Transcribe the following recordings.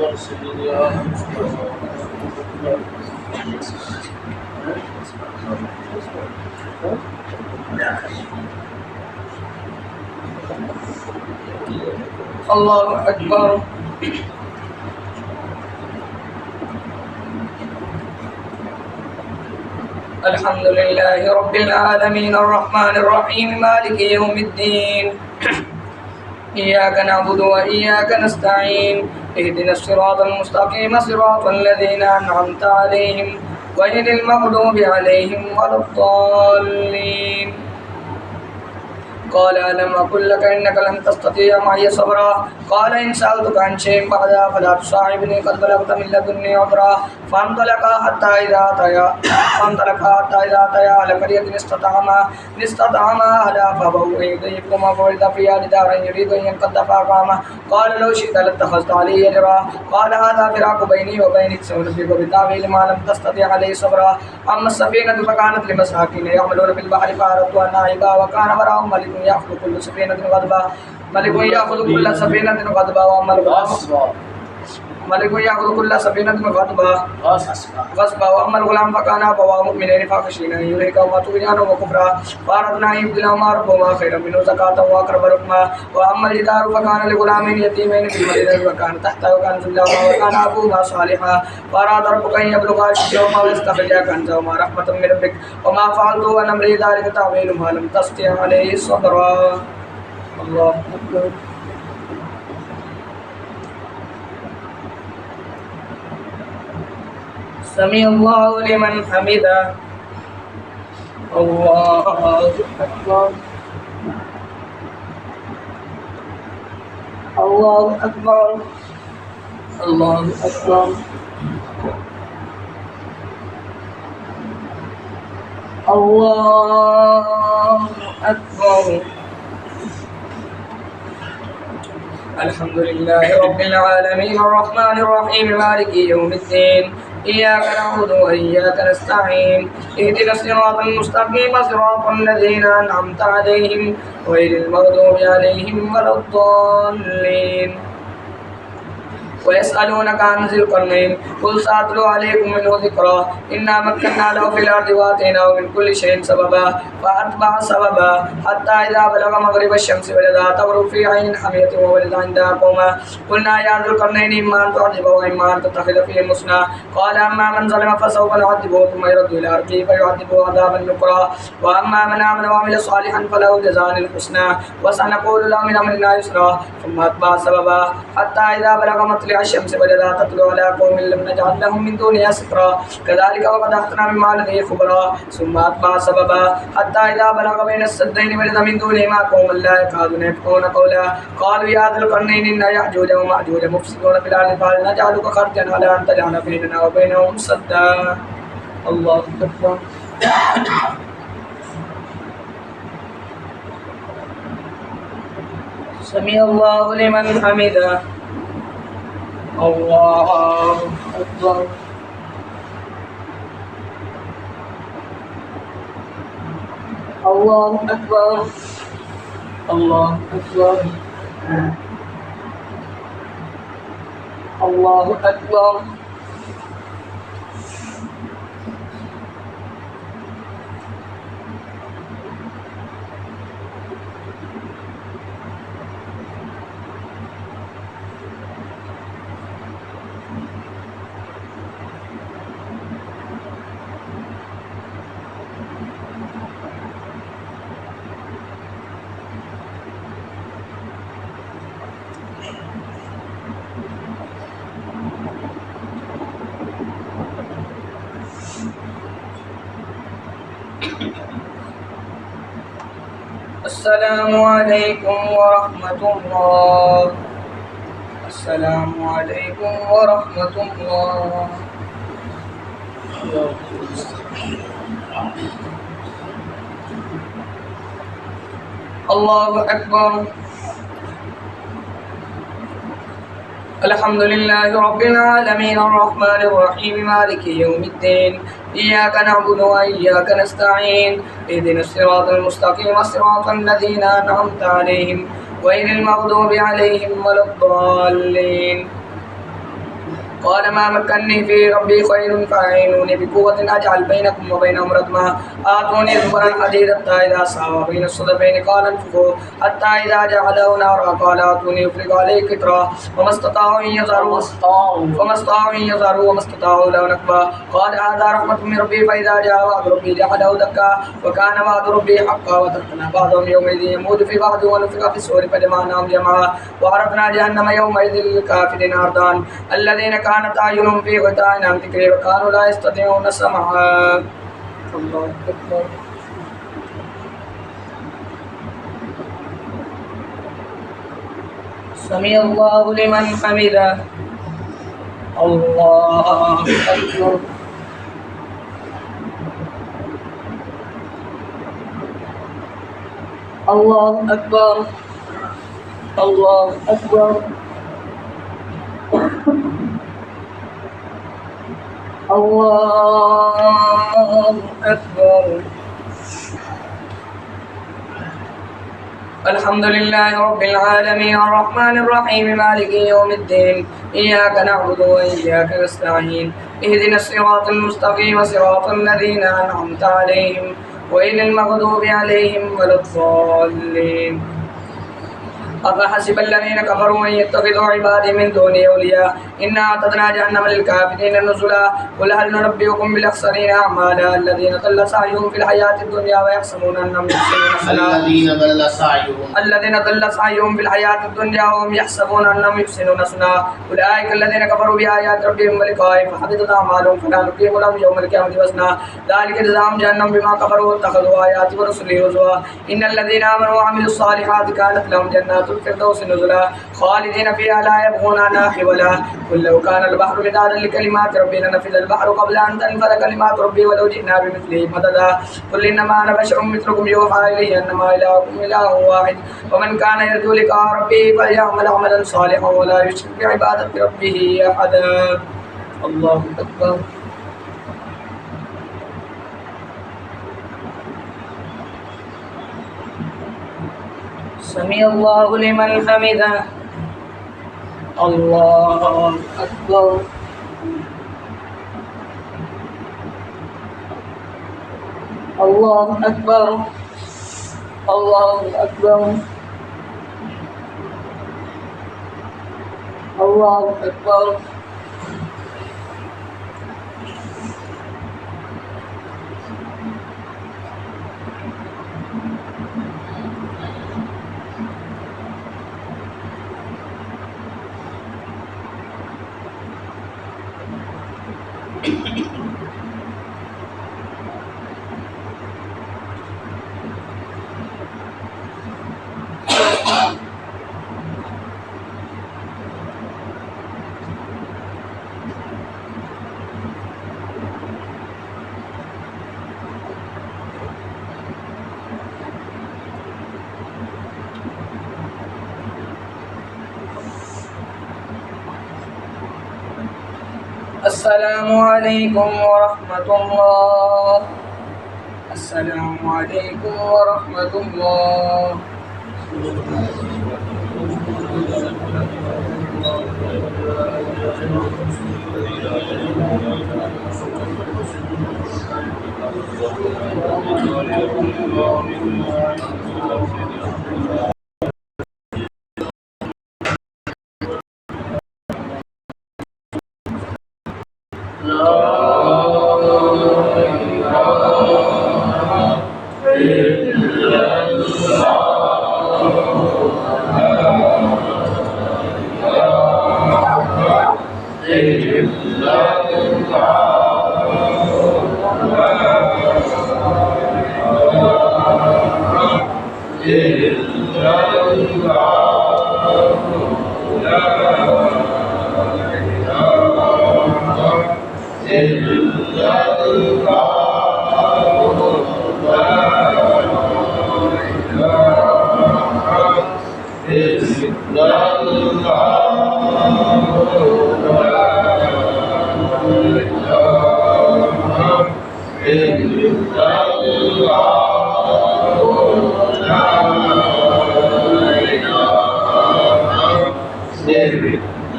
الله أكبر. الحمد لله رب العالمين الرحمن الرحيم مالك يوم الدين إياك نعبد وإياك نستعين اهدنا الصراط المستقيم صراط الذين أنعمت عليهم غير المغضوب عليهم ولا الضالين. قال ألم أقل لك إنك لن تستطيع معي صبرا قال إن سألتك عن شيء بعدها فلا تصاحبني قد بلغت من لدني عذرا فانطلقا حتى إذا أتيا على قرية استطعما أهلها فأبوا أن يضيفوهما فوجدا فيها جدارا يريد أن ينقض فأقامه قال لو شئت لاتخذت عليه أجرا قال هذا فراق بيني وبينك سأنبئك بتأويل ما لم تستطع عليه صبرا. أما السفينة فكانت لمساكين يعملون في البحر فأردت أن أعيبها وكان وراءهم ملك يأخذ كل سفينة غضبا وأما الغلام فكان أبواه مؤمنين فخشينا أن يهلكهما طغيانا وكفرا فأردنا أن يبدلهما ربهما خيرا منه زكاة وأقرب رحما. وأما الجدار فكان لغلامين يتيمين في المدينة وكان تحته كنز لهما وكان أبوهما صالحا فأراد ربك أن يبلغا أشدهما ويستخرجا كنزهما رحمة من ربك وما فعلته عن أمري ذلك تأويل ما لم تستطع عليه صبرا. الله أكبر. سمع الله لمن حمده. الله أكبر. الله أكبر. الله أكبر. الله أكبر. الحمد لله رب العالمين الرحمن الرحيم مالك يوم الدين إياك نعبد وإياك نستعين اهدنا الصراط المستقيم صراط الذين أنعمت عليهم غير المغضوب عليهم ولا الضالين. ويسألونك عن ذي القرنين قل سأتلو عليكم منه ذكرا إنا مكنا له في الأرض وآتيناه من كل شيء سببا فأتبع سببا حتى إذا بلغ مغرب الشمس وجدها تغرب في عين حمية ووجد عندها قوما قلنا يا ذي القرنين إما أن تعذب وإما أن تتخذ فيهم حسنا قال أما من ظلم فسوف نعذبه ثم يرد إلى ربه فيعذبه عذابا نكرا وأما من آمن وعمل صالحا فله جزاء الحسنى وسنقول له من أمرنا يسرا ثم أتبع سببا حتى إذا بلغ مطلع الشمس وجدها تطلع على قوم لم نجعل لهم من دونها سترا كذلك وقد أخذنا مما لديه خبرا ثم أتبع سببا حتى إذا بلغ بين السدين وجد من دونهما قوما لا يكادون يفقهون قولا قالوا يا ذا القرنين إن يأجوج ومأجوج مفسدون في الأرض فهل نجعلك خرجا على أن تجعل بيننا وبينهم سدا. الله أكبر. سمع الله لمن حمده. الله أكبر. الله أكبر. الله أكبر. الله أكبر. السلام عليكم ورحمة الله. السلام عليكم ورحمة الله. الله أكبر. الحمد لله رب العالمين الرحمن الرحيم مالك يوم الدين إياك نعبد وإياك نستعين اهدنا الصراط المستقيم صراط الذين أنعمت عليهم غير المغضوب عليهم ولا الضالين. قال ما مكنني في ربي خير فأعينوني بقوة أجعل بينكم وبينهم ردما آتوني زبرا حديدا حتى إذا ساوى بين الصدفين قال انفخوا حتى إذا جعله نارا قال آتوني أفرغ عليه قطرا فما استطاعوا أن يظهروا وما استطاعوا له نكبا قال هذا رحمة من ربي فإذا جاء وعد ربي جعله دكا وكان وعد ربي حقا وتركنا بعضهم يومئذ يموت في بعض ونفخ في الصور فجمعناهم جمعا وعرضنا جهنم يومئذ للكافرين عرضا الذين كانت أعينهم في غطاء عن ذكري وكانوا لا يستطيعون سمعا. الله أكبر. سمع الله لمن حمده. الله أكبر. الله أكبر. الله أكبر. الله أكبر. الحمد لله رب العالمين الرحمن الرحيم مالك يوم الدين إياك نعبد وإياك نستعين اهدنا الصراط المستقيم صراط الذين أنعمت عليهم غير المغضوب عليهم ولا الضالين. أفحسب الذين كفروا أن يتخذوا عبادي من دوني أولياء إنا أعتدنا جهنم للكافرين نزلا قل هل ننبئكم بالأخسرين أعمالا الذين ضل سعيهم في الحياة الدنيا ويحسبون أنهم يحسنون صنعا الذين ضل سعيهم في الحياة الدنيا وهم يحسبون أنهم يحسنون صنعا أولئك الذين كفروا بآيات ربهم ولقائه فحبطت أعمالهم فلا نقيم لهم يوم القيامة وزنا ذلك جزاهم جهنم بما كفروا واتخذوا آياتي ورسلي هزوا إن الذين آمنوا وعملوا الصالحات كانت لهم جنات الفردوس نزلا خالدين فيها لا يبغون عنها حولا قل لو كان البحر مدادا لكلمات ربي لنفذ البحر قبل أن تنفذ كلمات ربي ولو جئنا بمثله مددا قل إنما أنا بشر مثلكم يوحى إلي أنما إلهكم إله واحد ومن كان يرجو لقاء ربه فليعمل عملا صالحا ولا يشرك بعبادة ربه أحدا. الله أكبر. سمع الله لمن حمده. الله أكبر. الله أكبر. الله أكبر. الله أكبر. السلام عليكم ورحمة الله. السلام عليكم ورحمة الله.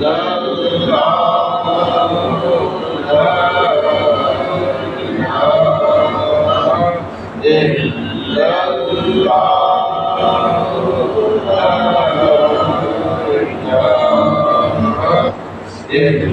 La الله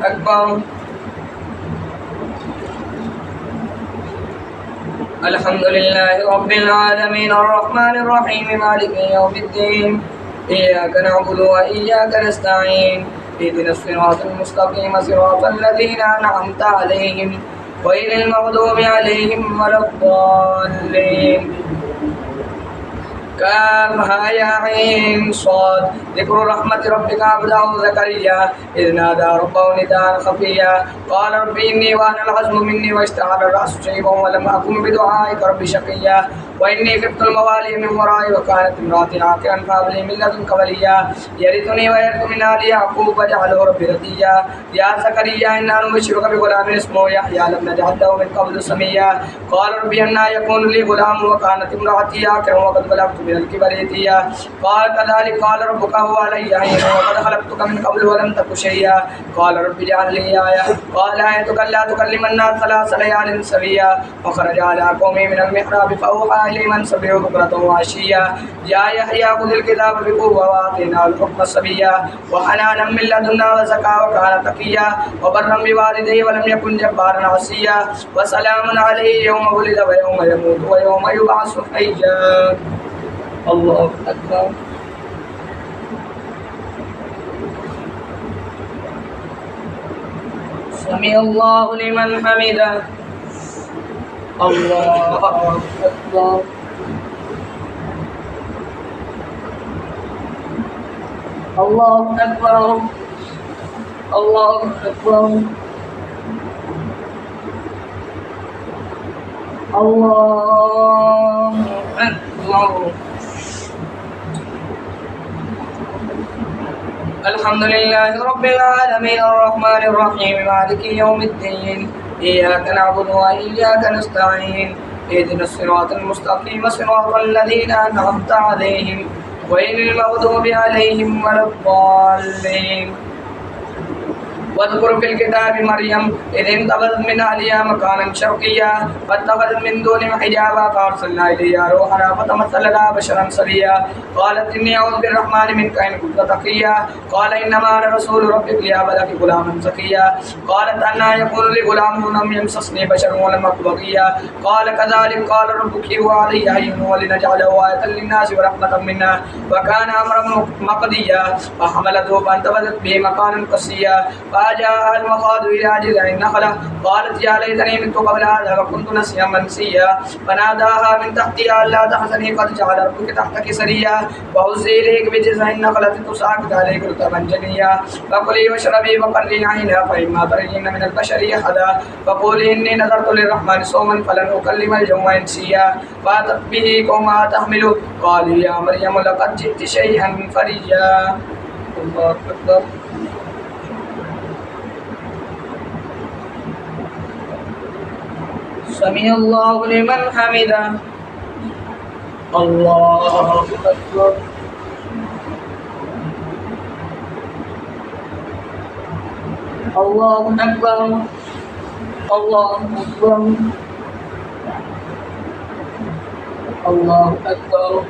أكبر. الحمد لله رب العالمين الرحمن الرحيم مالك يوم الدين إياك نعبد وإياك نستعين اهدنا الصراط المستقيم صراط الذين أنعمت عليهم غير المغضوب عليهم ولا الضالين. كافها يا عين صاد. ذكر رحمة ربك عبده زكريا إذ نادى ربه نداء خفيا قال رب إني وأنا العزم مني واشتعل الرأس شيبا ولم أكن بدعائك رب شقيا وإني خفت الموالي من ورائي وكانت امرأتي عاقرا فهب لي من لدنك وليا يرثني ويرث من آل يعقوب واجعله ربي رضيا. يا زكريا إنا نبشرك بغلام اسمه يحيى لم نجعل له من قبل سميا قال ربي أنى يكون لي غلام وكانت امرأتي عاقرا وقد بلغت من الكبر عتيا قال كذلك قال ربك هو علي هين وقد خلقتك من قبل ولم تك شيئا قال رب اجعل لي آية قال آيتك ألا تكلم الناس ثلاث ليال سويا وخرج على قومه من المحراب فأوحى إليهم أن سبحوا بكرة وعشيا يا يحيى خذ الكتاب بقوة وآتيناه الحكم صبيا وحنانا من لدنا وزكاة وكان تقيا وبرا بوالديه ولم يكن جبارا عصيا وسلام عليه يوم ولد ويوم يموت ويوم يبعث حيا. الله أكبر. سمع الله لمن حمده. الله أكبر. الله أكبر. الله أكبر. الله أكبر. الحمد لله رب العالمين الرحمن الرحيم مالك يوم الدين إياك نعبد وإياك نستعين اهدنا الصراط المستقيم صراط الذين أنعمت عليهم غير المغضوب عليهم ولا الضالين. واذكر في الكتاب مريم إذ انتبذت من أهلها مكانا شرقيا فاتخذت من دونهم حجابا فأرسلنا إليها روحنا فتمثل لها بشرا سويا قالت إني أعوذ بالرحمن منك إن كنت تقيا قال إنما أنا رسول ربك لأهب لك غلاما زكيا قالت أنى يكون لي غلام ولم يمسسني بشر ولم أك بغيا قال كذلك قال ربك هو علي هين ولنجعله آية للناس ورحمة منا وكان أمرا مقضيا فحملته فانتبذت به مكانا قصيا فجاء المخاض إلى جذع النخلة قالت يا ليتني مت قبل هذا وكنت نسيا منسيا فناداها من تحتها ألا تحزني قد جعل ربك تحتك سريا وهزي إليك بجذع النخلة تساقط عليك رطبا جنيا فكلي واشربي وقري عينها فإما ترين من البشر أحدا فقولي إني نذرت للرحمن صوما فلن أكلم اليوم إنسيا فأتت به قومها تحمله قالوا يا مريم لقد جئت شيئا فريا. الله أكبر. سمع الله لمن حمده. الله أكبر. الله أكبر. الله أكبر. الله أكبر.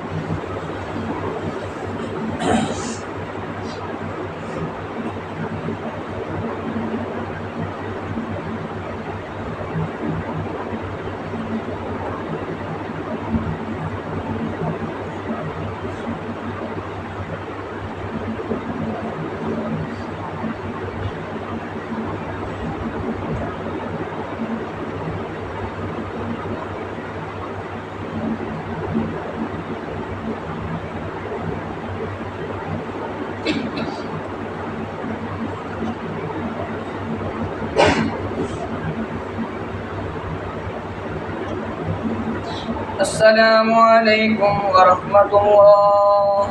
السلام عليكم ورحمة الله.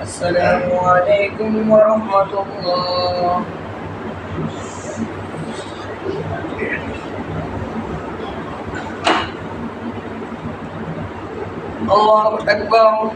السلام عليكم ورحمة الله. الله أكبر.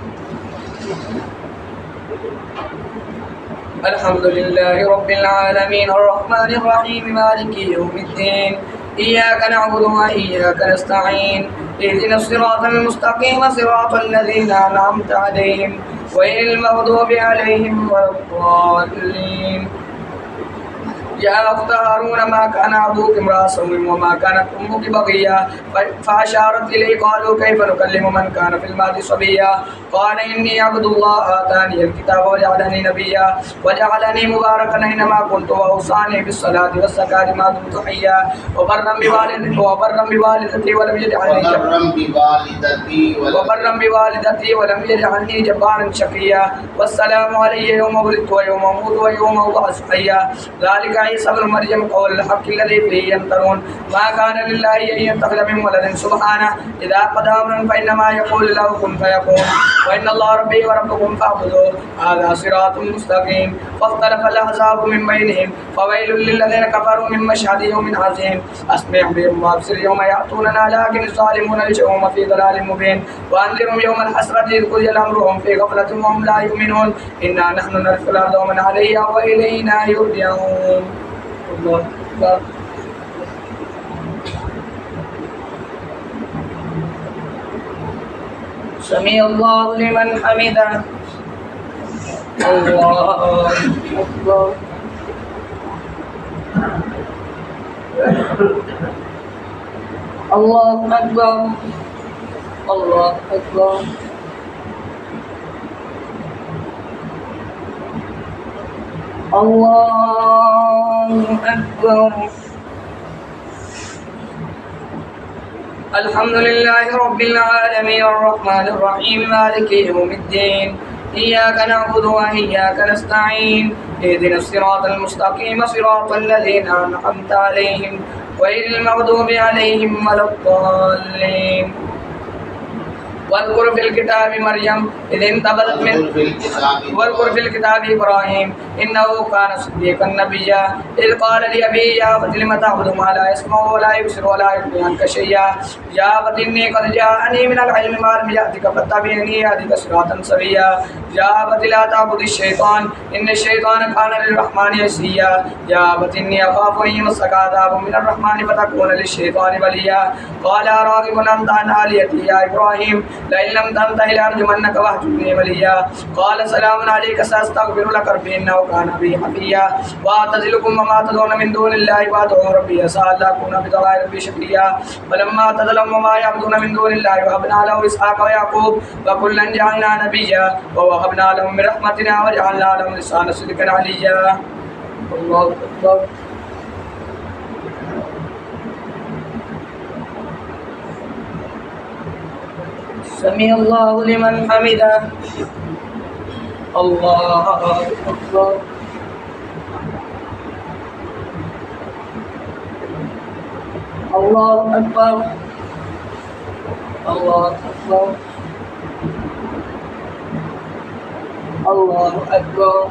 الحمد لله رب العالمين الرحمن الرحيم مالك يوم الدين إياك نعبد وإياك نستعين اهدنا الصراط المستقيم صراط الذين أنعمت عليهم غير المغضوب عليهم ولا الضالين. يا أخت هارون ما كان أبوك امرأ سوء وما كانت أمك بغيا فأشارت إليه قالوا كيف نكلم من كان في المهد صبيا قال إني عبد الله آتاني الكتاب وجعلني نبيا وجعلني مباركا أينما كنت وأوصاني بالصلاة والزكاة ما دمت حيا وبرا بوالدتي ولم ولم يجعلني جبارا شقيا والسلام علي يوم ولدت ويوم أموت ويوم أبعث حيا ذلك عيسى ابن مريم قول الحق الذي فيه يمترون ما كان لله أن يتخذ من ولد سبحانه إذا قضى أمرا فإنما يقول له كن فيكون وإن الله ربي وربكم فاعبدوه هذا صراط مستقيم. فاختلف الأحزاب من بينهم فويل للذين كفروا من مشهد يوم عظيم أسمع بهم وأبصر يوم يأتوننا لكن الظالمون اليوم في ضلال مبين وأنذرهم يوم الحسرة إذ قضي الأمر وهم في غفلة وهم لا يؤمنون إنا نحن نرث الأرض ومن عليها وإلينا يرجعون. الله أكبر. سمع الله لمن حمده. الله أكبر. الله أكبر. الله أكبر. الله أكبر. الحمد لله رب العالمين الرحمن الرحيم مالك يوم الدين إياك نعبد وإياك نستعين اهدنا الصراط المستقيم صراط الذين أنعمت عليهم غير المغضوب عليهم ولا الضالين. واذكر في الكتاب مريم إذ انتبذت من واذكر في الكتاب إبراهيم إنه كان صديقا نبيا إذ قال لأبيه يا أبت لم تعبد ما لا يسمع ولا يبصر ولا يغني عنك شيئا يا أبت إني قد جاءني من العلم ما لم يأتك فاتبعني أهدك صراطا سويا يا أبت لا تعبد الشيطان إن الشيطان كان للرحمن عصيا يا أبت إني أخاف أن يمسك عذاب من الرحمن فتكون للشيطان وليا قال راغب أنت عن آلهتي يا إبراهيم لئن لم تنته لأرجمنك واهجرني مليا قال سلام عليك سأستغفر لك ربي إنه كان بي حفيا وأعتزلكم وما تدعون من دون الله وأدعو ربي عسى ألا أكون بدعاء ربي شقيا فلما اعتزلهم وما يعبدون من دون الله وهبنا له إسحاق ويعقوب وكلا جعلنا نبيا ووهبنا لهم من رحمتنا وجعلنا لهم لسان صدق عليا. الله أكبر. سمع الله لمن حمده. الله أكبر. الله أكبر. الله أكبر. الله أكبر.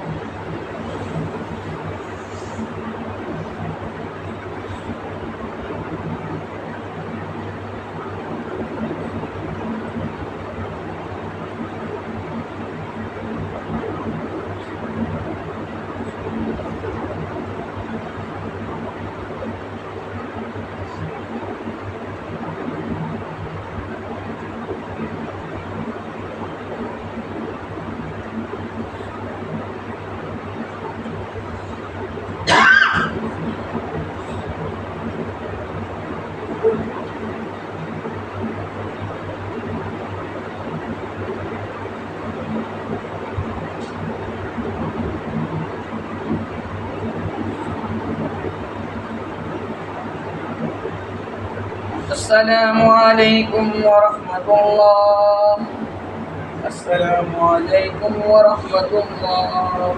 السلام عليكم ورحمة الله. السلام عليكم ورحمة الله.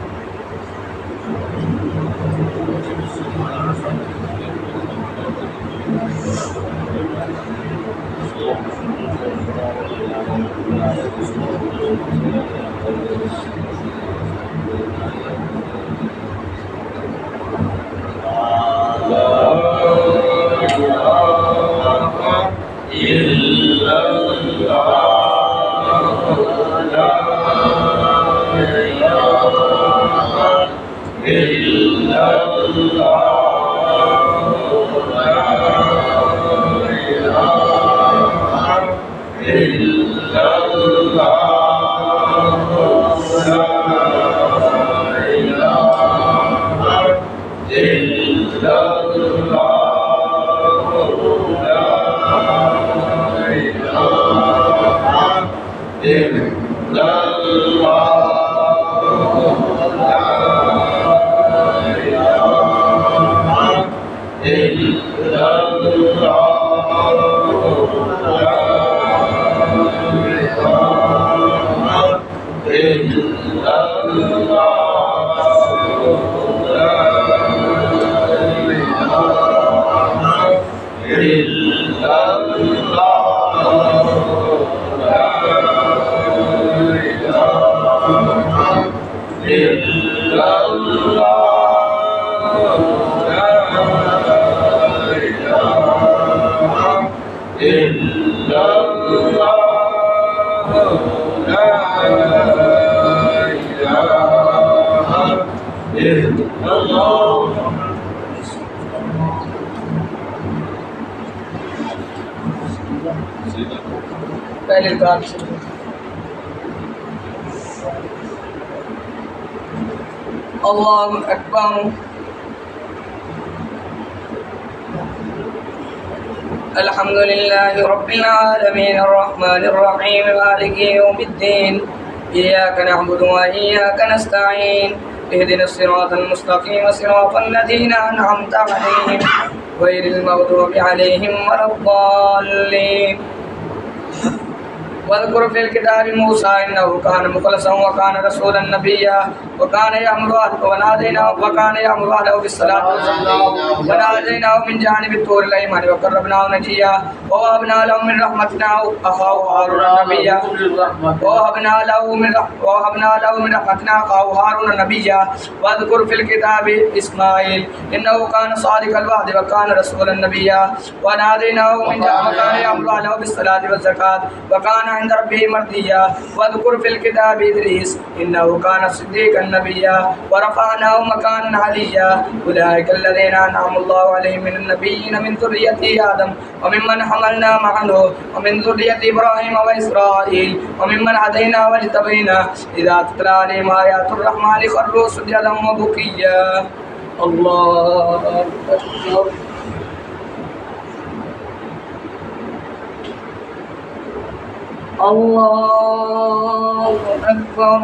إلا الله पहले काम से अल्लाहु अकबर अल्हम्दुलिल्लाहि रब्बिल आलमीन अर्रहमानिर रहीम मालिकि यौमिद्दीन इय्याक नअबुदु व इय्याक नस्तईन इहदिनस सिरातल मुस्तकीम सिरातल लज़ीना अनअमता अलैहिम गैरिल मग़दूबि अलैहिम वलद्दाल्लीन वज़कुर फिल किताबि मूसा इन्नहु कान मुख़लसन व कान रसूलन नबिय्या व कान यअमुरु अहलहु बिस्सलाति व नादैनाहु मिन जानिबित तूरिल अयमन व क़र्रबनाहु नजिय्या व वहबना लहु मिन रहमतिना अख़ाहु हारून नबिय्या वहबना लहु मिन रहमतिना अख़ाहु हारून नबिय्या वज़कुर फिल किताबि इस्माईल इन्नहु कान सादिक़ल वअद व कान रसूलन नबिय्या व नादैनाहु मिन जानिबित व कान यअमुरु अहलहु बिस्सलाति व ज़कात व कान عند ربه مرضيا واذكر في الكتاب إدريس إنه كان صديقا نبيا ورفعناه مكانا عليا أولئك الذين أنعم الله عليهم من النبيين من ذرية آدم وممن حملنا مع نوح ومن ذرية إبراهيم وإسرائيل وممن هدينا واجتبينا إذا تتلى عليهم آيات الرحمن خروا سجدا وبكيا الله أكبر الله أكبر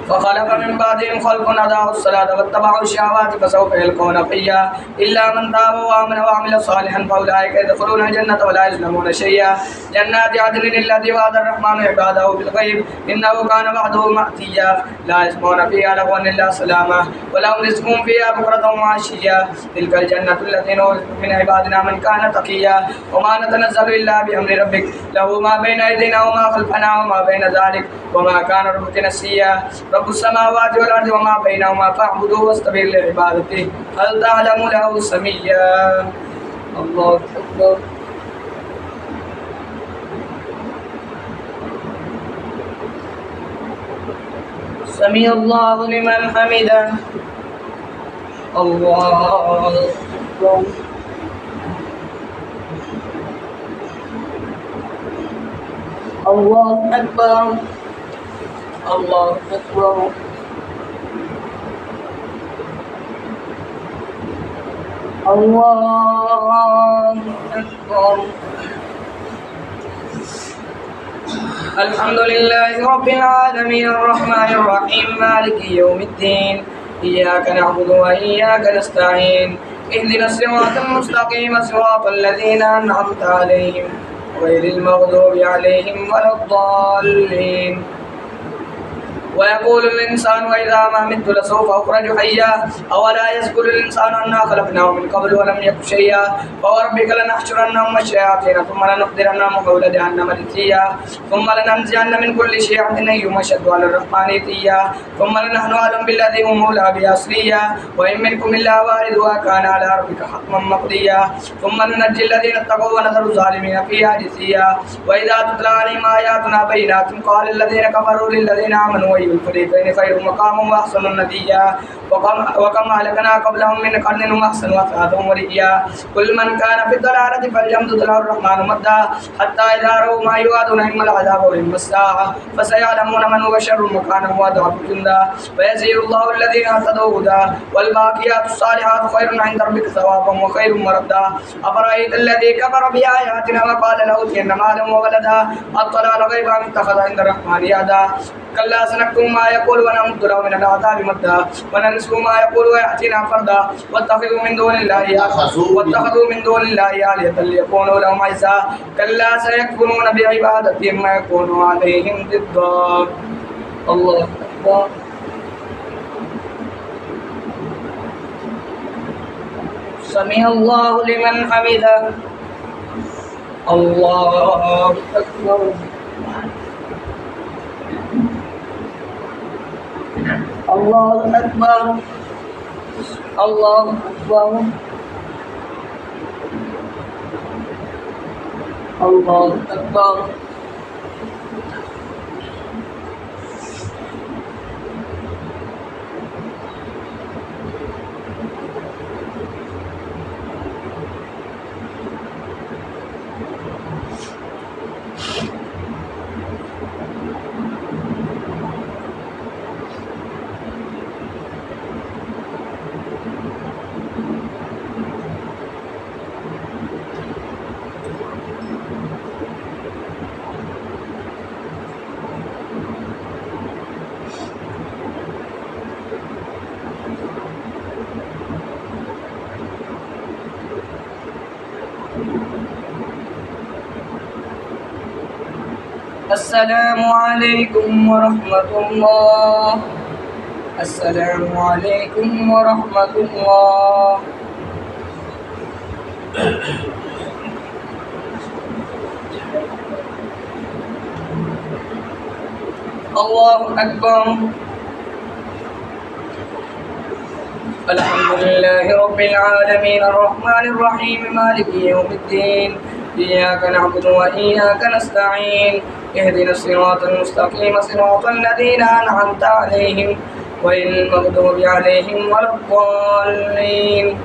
فخلف من بعدهم خلف أضاعوا الصلاة واتبعوا الشهوات فسوف يلقون غيا إلا من تاب وآمن وعمل صالحا فأولئك يدخلون الجنة ولا يظلمون شيئا جنات عدن التي وعد الرحمن عباده بالغيب إنه كان وعده مأتيا لا يسمعون فيها لغوا إلا سلاما ولهم رزقهم فيها بكرة وعشيا تلك الجنة التي نورث من عبادنا من كان تقيا وما نتنزل إلا بأمر ربك له ما بين أيدينا وما خلفنا وما بين ذلك وما كان ربك نسيا رب السماوات والأرض وما بينهما فاعبده واستبر لعبادته هل تعلم له سميا الله أكبر سمع الله لمن حمده الله أكبر الله أكبر الله أكبر الله أكبر الحمد لله رب العالمين الرحمن الرحيم مالك يوم الدين إياك نعبد وإياك نستعين اهدنا الصراط المستقيم صراط الذين أنعمت عليهم غير المغضوب عليهم ولا الضالين ويقول الإنسان وإذا ما مت لسوف أخرج حيا أولا يذكر الإنسان أنا خلقناه من قبل ولم يك شيئا فوربك لنحشرنهم الشياطين ثم لنحضرنهم حول جهنم جثيا ثم لننزعن من كل شيعة أيهم أشد على الرحمن عتيا ثم لنحن أعلم بالذي هم أولى به أصليا وإن منكم إلا واردها كان على ربك حتما مقضيا ثم ننجي الذين اتقوا ونذر الظالمين فيها جثيا وإذا تتلى عليهم آياتنا بينات قال الذين كفروا للذين آمنوا الفريقين خير مقاما وأحسن نديا وكم أهلكنا قبلهم من قرن وأحسن أثاثهم ورئيا كل من كان في الضلالة فليمدد له الرحمن مدا حتى إذا رأوا ما يوعدون إما العذاب وإما الساعة فسيعلمون من هو شر مكانا وأضعف جندا ويزيد الله الذين اهتدوا هدى والباقيات الصالحات خير عند ربك ثوابا وخير مردا أفرأيت الذي كفر بآياتنا وقال لأوتين مالا وولدا أطلع الغيب أم اتخذ عند الرحمن يدا كلا سنكتب ما يقول ونمد له من العذاب مدا ونرسل ما يقول ويأتينا فردا واتخذوا من دون الله آلهة ليكونوا لهم عزا كلا سيكفرون بعبادتهم ويكونوا عليهم ضدا الله أكبر سمع الله لمن حمده الله أكبر الله أكبر الله أكبر الله أكبر السلام عليكم ورحمة الله السلام عليكم ورحمة الله الله أكبر الحمد لله رب العالمين الرحمن الرحيم مالك يوم الدين إياك نعبد وإياك نستعين اهدنا الصراط المستقيم صراط الذين أنعمت عليهم غير المغضوب عليهم ولا الضالين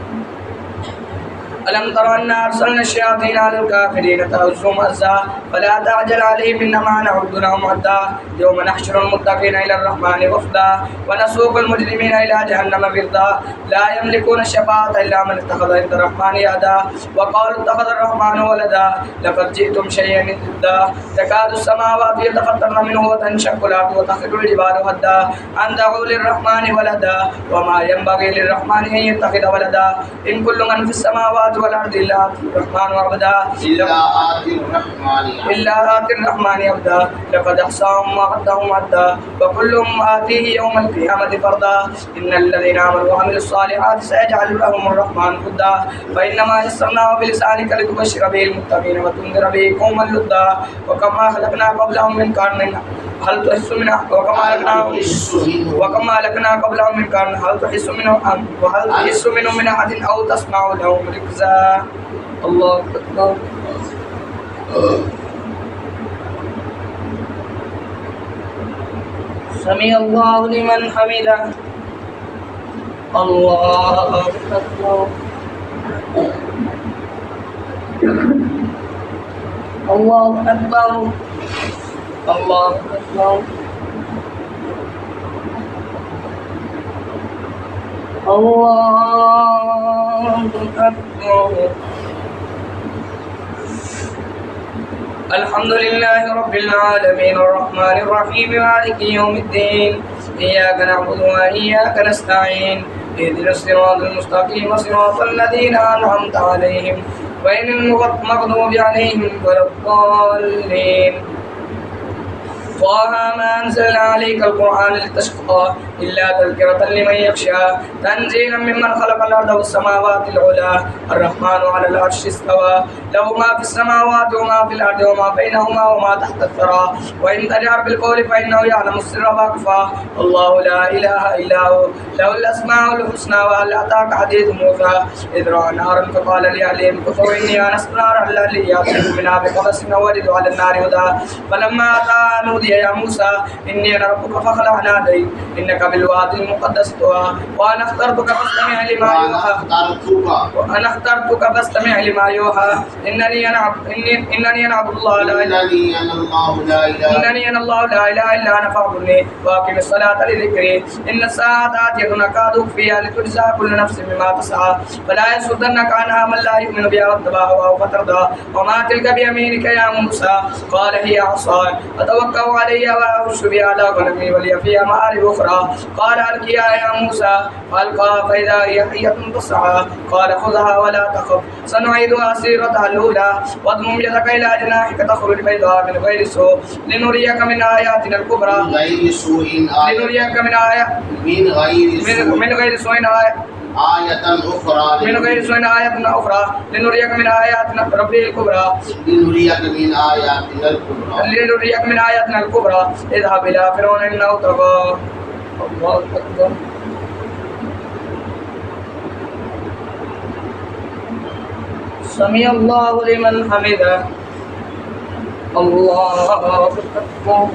ألم تر أنا أرسلنا الشياطين على الكافرين تؤزهم أزا فلا تعجل عليهم إنما نعد لهم عدا يوم نحشر المتقين إلى الرحمن وفدا ونسوق المجرمين إلى جهنم وردا لا يملكون الشفاعة إلا من اتخذ عند الرحمن عهدا وقالوا اتخذ الرحمن ولدا لقد جئتم شيئا إدا تكاد السماوات يتفطرن منه وتنشق الأرض وتخر الجبال هدا أن دعوا للرحمن ولدا وما ينبغي للرحمن أن يتخذ ولدا إن كل من في السماوات والأرض إلا آتي الرحمن عبدا إلا آتي الرحمن عبدا لقد أحصاهم وعدهم عدا وكلهم آتيه يوم القيامة فردا إن الذين آمنوا وعملوا الصالحات سيجعل لهم الرحمن هدا فإنما يسرناه بلسانك لتبشر به المتقين وتنذر به قوما لدا وكما أهلكنا قبلهم من قرن هل تحس منه وكما أهلكنا قبلهم من قرن هل تحس منه وهل تحس منه من أحد أو تسمع لهم ركزا الله أكبر سمع الله لمن حمده الله أكبر الله أكبر الله أكبر الله أكبر الحمد لله رب العالمين الرحمن الرحيم مالك يوم الدين إياك نعبد وإياك نستعين اهدنا الصراط المستقيم صراط الذين أنعمت عليهم غير المغضوب عليهم ولا الضالين طه ما أنزلنا عليك القرآن لتشقى إلا تذكرة لمن يخشى تنزيلا ممن خلق الأرض والسماوات العلى الرحمن على العرش استوى له ما في السماوات وما في الأرض وما بينهما وما تحت الثرى وإن تجهر بالقول فإنه يعلم السر وأخفى الله لا إله إلا هو له الأسماء الحسنى وهل أتاك حديث موسى إذ رأى نارا فقال لأهلهم كثوا إني آنست نارا لعلي آتيكم منها بقبس أو أجد على النار هدى فلما أتاها نودي يا موسى إني أنا ربك فاخلع ناديت إنك بالوادي المقدس طوى وأنا اخترتك فاستمع لما يوحى لما يوحى إنني أنا عبد الله لا إله إلا أنا فاعبدني وأقم الصلاة لذكري إن الساعة آتية أكاد أخفيها لتجزى كل نفس بما تسعى فلا يصدنك عنها من لا يؤمن بها واتبع هواه فترضى وما تلك بيمينك يا موسى قال هي عصاي أتوكل عليها وأهش بها على غنمي ولي فيها مآرب أخرى قال ألقيها يا موسى فألقاها فإذا هي حية تسعى قال خذها ولا تخف سنعيدها سيرتها الأولى واضمم يدك إلى جناحك تخرج بيضاء من غير سوء لنريك من آياتنا الكبرى لنريك من غير سوء آية أخرى لنريك من آياتنا ربي الكبرى لنريك من آياتنا الكبرى اذهب إلى فرعون إنه طغى الله أكبر سمع الله لمن حمده الله أكبر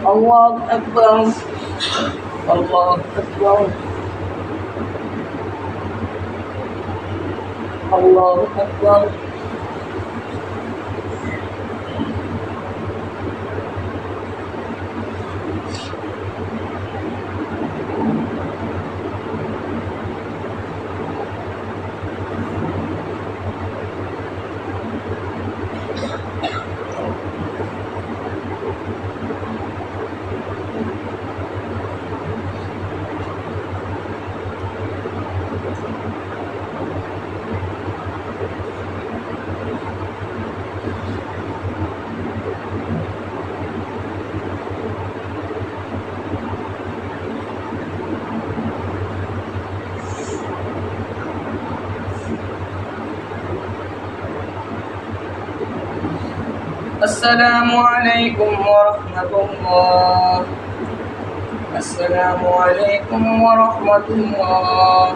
الله أكبر الله أكبر الله أكبر السلام عليكم ورحمة الله السلام عليكم ورحمة الله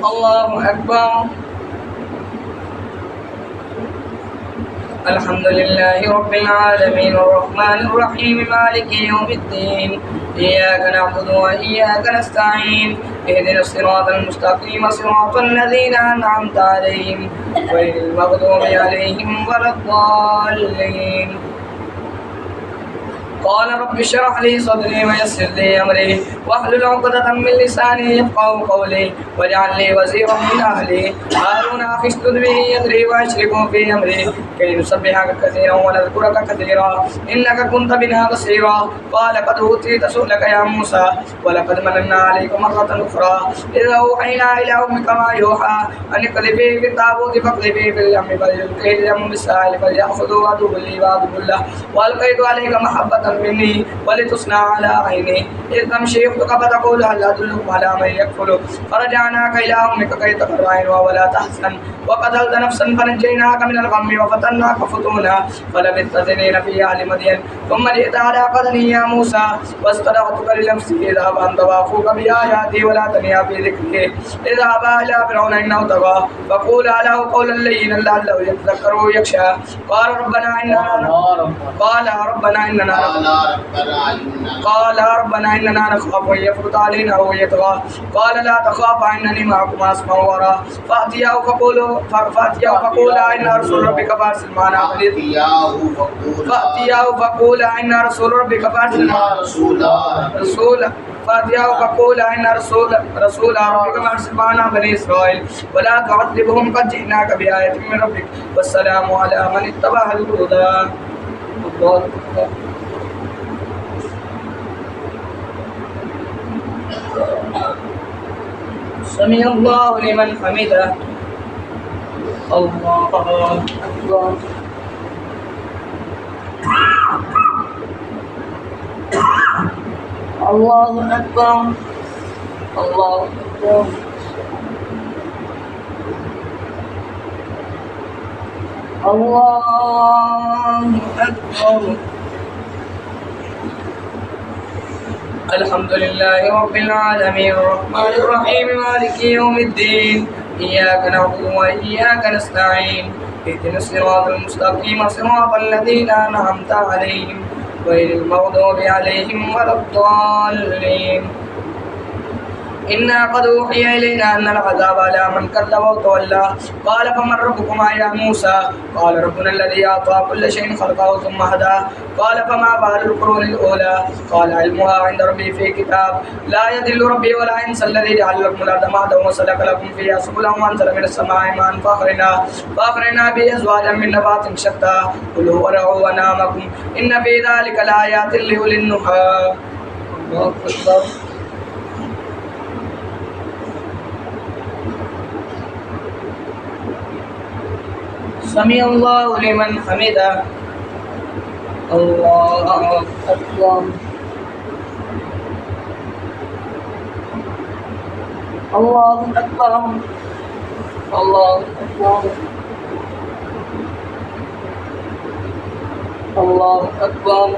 الله أكبر الحمد لله رب العالمين الرحمن الرحيم مالك يوم الدين إياك نعبد وإياك نستعين اهدنا الصراط المستقيم صراط الذين أنعمت عليهم غير المغضوب عليهم ولا الضالين. قال رب اشرح لي صدري ويسر لي أمري واحلل عقدة من لساني يفقهوا قولي واجعل لي وزيرا من أهلي هارون أخي اشدد به أزري وأشركه في أمري كي نسبحك كثيرا ونذكرك كثيرا إنك كنت بنا بصيرا. قال قد أوتيت سؤلك يا موسى ولقد مننا عليك مرة أخرى إذا أوحينا إلى أمك ما يوحى أن اقذفيه في التابوت فاقذفيه في اليم فليلقه اليم بالساحل فليأخذوا عدو لي وعدو له وألقيت عليك محبة مني ولتصنع على عيني إذ تمشي أختك فتقول هل أدلكم على من يكفله فرجعناك إلى أمك كي تقر عينها ولا تحزن وقتلت نفسا فنجيناك من الغم وفتناك فتونا فلبثت سنين في أهل مدين ثم جئت على قدري يا موسى واستدعتك لنفسي اذهب أنت وأخوك بآياتي ولا تنيا في ذكري اذهبا إلى فرعون إنه طغى فقولا له قولا لينا لعله يتذكر ويخشى قال ربنا إننا نخاف أن يفرط علينا أو يطغى قال لا تخافا إنني معكما أسمع وأرى فأتياه فقولا إن رسول ربك فارسل معنا بني إسرائيل ولا تعذبهم قد جئناك بآية من ربك والسلام على من اتبع الهدى. الله أكبر. سمع الله لمن حمده. الله أكبر. الله أكبر. الله أكبر. الله أكبر. الحمد لله رب العالمين الرحمن الرحيم مالك يوم الدين إياك نعبد وإياك نستعين اهدنا الصراط المستقيم صراط الذين أنعمت عليهم غير المغضوب عليهم ولا الضالين. إنا قد أوحي إلينا أن العذاب على من كذب وتولى قال فمن ربكما يا موسى قال ربنا الذي أعطى كل شيء خلقه ثم هدى قال فما بال القرون الأولى قال علمها عند ربي في كتاب لا يضل ربي ولا ينسى الذي جعل لكم الأرض مهدا وسلك لكم فيها سبلا وأنزل من السماء ماء فأخرجنا به أزواجا من نبات شتى كلوا وارعوا أنعامكم إن في ذلك لآيات لأولي النهى. الله أكبر. سمع الله لمن حمده. الله أكبر. الله أكبر. الله أكبر. الله أكبر.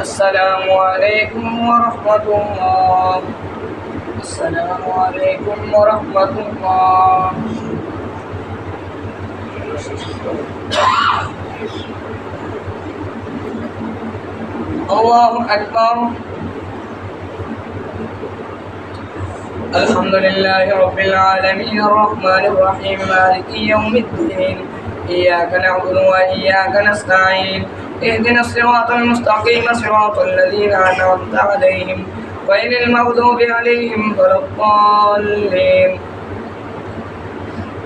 السلام عليكم ورحمة الله. السلام عليكم ورحمة الله. الله أكبر. الحمد لله رب العالمين الرحمن الرحيم مالك يوم الدين إياك نعبد وإياك نستعين اهدنا الصراط المستقيم صراط الذين أنعمت عليهم غير المغضوب عليهم ولا الضالين.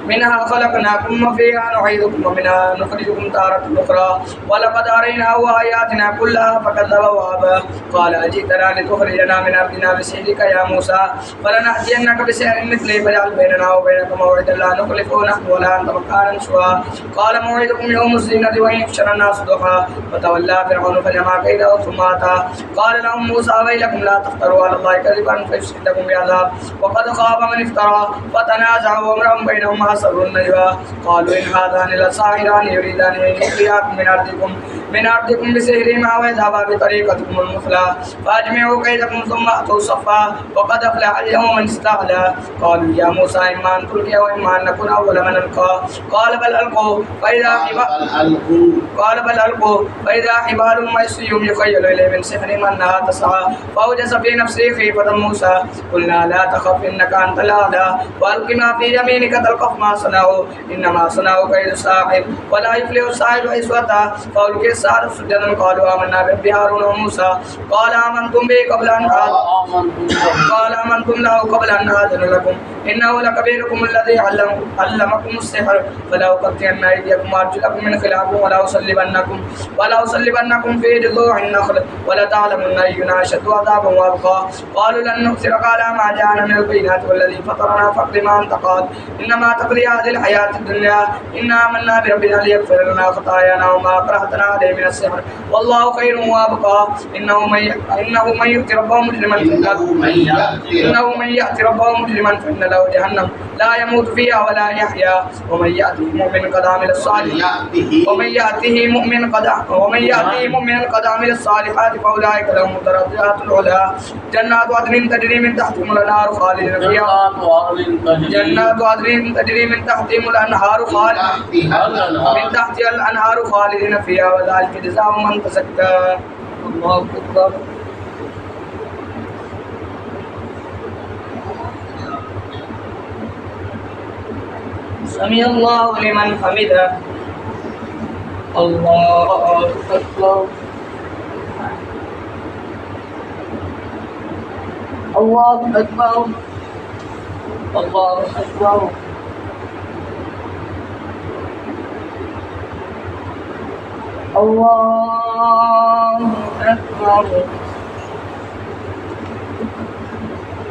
منها خلقناكم وفيها نعيدكم ومنها نخرجكم تارة أخرى ولقد أريناه آياتنا كلها فكذب وأبى قال أجئتنا لتخرجنا من أرضنا بسحرك يا موسى فلنأتينك بسحر مثله فاجعل بيننا وبينك موعدا لا نخلفه نحن ولا أنت مكانا سوى قال موعدكم يوم الزينة وأن يحشر الناس ضحى فتولى فرعون فجمع كيده ثم أتى قال لهم موسى ويلكم لا تفتروا على الله كذبا فيصدكم بعذاب وقد خاب من افترى فتنازعوا أمرهم بينهم أسروا النجوى قالوا إن هذان لساحران يريدان أن يخرجاكم من أرضكم بسحرهما ويذهبا بطريقتكم المثلى فأجمعوا كيدكم ثم أتوا صفا وقد أفلح اليوم من استعلى قالوا يا موسى إما أن تلقي وإما أن نكون أول من ألقى قال بل ألقوا فإذا حبالهم وعصيهم يخيل إليه من سحرهم أنها تسعى فأوجس في نفسه خيفة موسى قلنا لا تخف إنك أنت الأعلى وألق ما في يمينك تلقف ما صنعوا إنما صنعوا كيد ساحر ولا يفلح الساحر حيث أتى فألقي السحرة سجدا قالوا آمنا برب هارون وموسى قال آمنتم له قبل أن آذن لكم إنه لكبيركم الذي علمكم السحر فلا أقطعن أيديكم وأرجلكم من خلاف ولا أصلبنكم في جذوع النخل ولتعلمن أينا أشد عذابا وأبقى قالوا لن نؤثرك على ما جاءنا من البينات والذي فطرنا فاقض ما أنت قاض إنما تقضي هذه الحياة الدنيا إنا آمنا بربنا ليغفر لنا خطايانا وما أكرهتنا عليه من السحر والله خير وأبقى إنه من يأتي ربه مجرما فإن له جهنم لا يموت فيها ولا يحيا ومن يأته مؤمن قد عمل الصالحات فأولئك لهم الدرجات العلى جنات عدن تجري من تحتهم الأنهار خالدين فيها خالدين فيها وذلك جزاء من تزكى الله أكبر. سمع الله لمن حمده الله أكبر الله أكبر الله أكبر الله أكبر.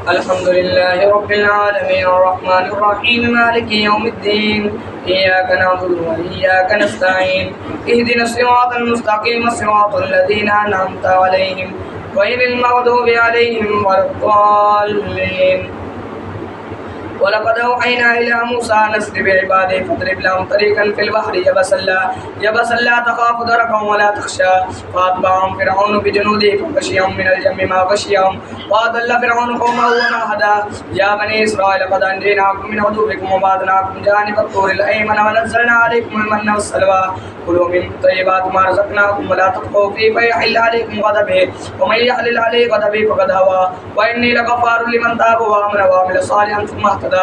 الحمد لله رب العالمين الرحمن الرحيم مالك يوم الدين إياك نعبد وإياك نستعين اهدنا الصراط المستقيم صراط الذين أنعمت عليهم غير المغضوب عليهم ولا الضالين. ولقد أوحينا إلى موسى أن أسر بعبادي فاضرب لهم طريقا في البحر يبسا لا تخاف دركا ولا تخشى فأتبعهم فرعون بجنوده فغشيهم من الجم ما غشيهم وأضل فرعون قومه وما هدى يا بني إسرائيل قد أنجيناكم من عدوكم وبعدناكم جانب الطور الأيمن ونزلنا عليكم المن والسلوى كلوا من طيبات ما رزقناكم ولا تطغوا فيه فيحل عليكم غضبي ومن يحلل عليه غضبي فقد هوى وإني لغفار لمن تاب وآمن وعمل صالحا ثم اهتدى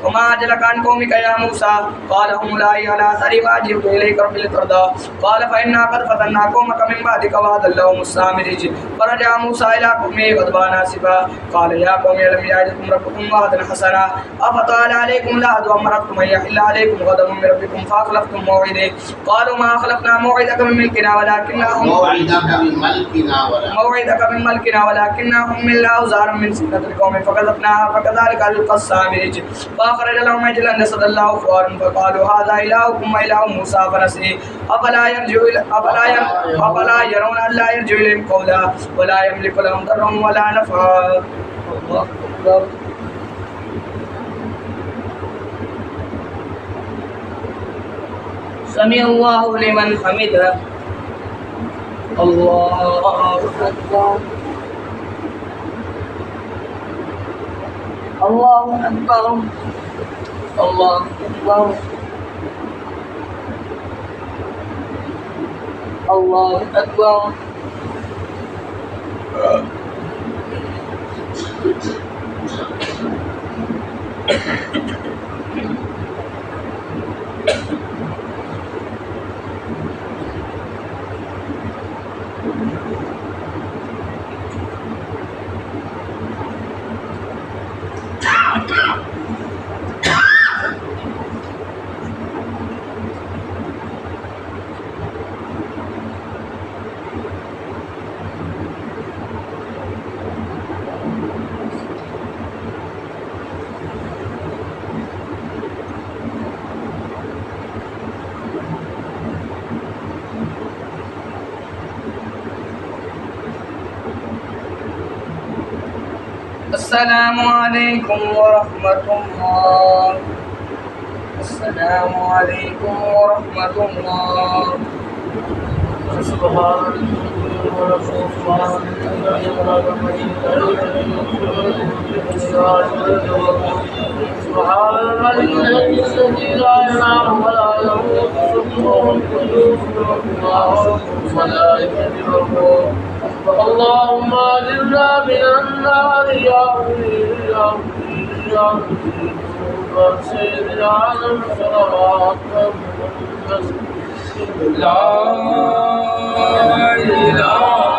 وما أعجلك عن قومك يا موسى قال هم أولئك على أثري وأجبت إليك رب لترضى قال فإنا قد فتنا قومك من بعدك وأضلهم السامري فرجع موسى إلى قومه غضبان آسفا قال يا قوم ألم يعدكم ربكم وعدا حسنا أفطال عليكم العهد وأمرتم أن يحل عليكم غضب من ربكم فأخلفتم موعدي قالوا ما أخلفنا موعدك من ملكنا ولكننا حملنا أوزارا من سنة القوم فكذبناها فكذلك ألقى السامري فأخرج لهم عجلا جسد الله خوارا فقالوا هذا إلهكم وإله موسى فنسي أفلا يرون ألا يرجع إليهم قولا ولا يملك لهم ضرا ولا نفعا. الله أكبر. سمع الله لمن حمده الله أكبر الله أكبر الله أكبر الله أكبر. السلام عليكم ورحمة الله. السلام عليكم ورحمة الله. سبحان اللهم اجرنا من النار يا سيدنا لا إله إلا الله.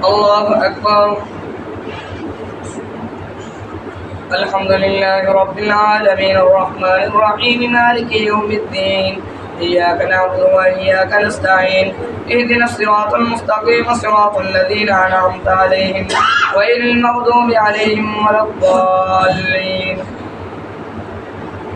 الله أكبر. الحمد لله رب العالمين الرحمن الرحيم مالك يوم الدين إياك نعبد وإياك نستعين اهدنا الصراط المستقيم صراط الذين أنعمت عليهم غير المغضوب عليهم ولا الضالين.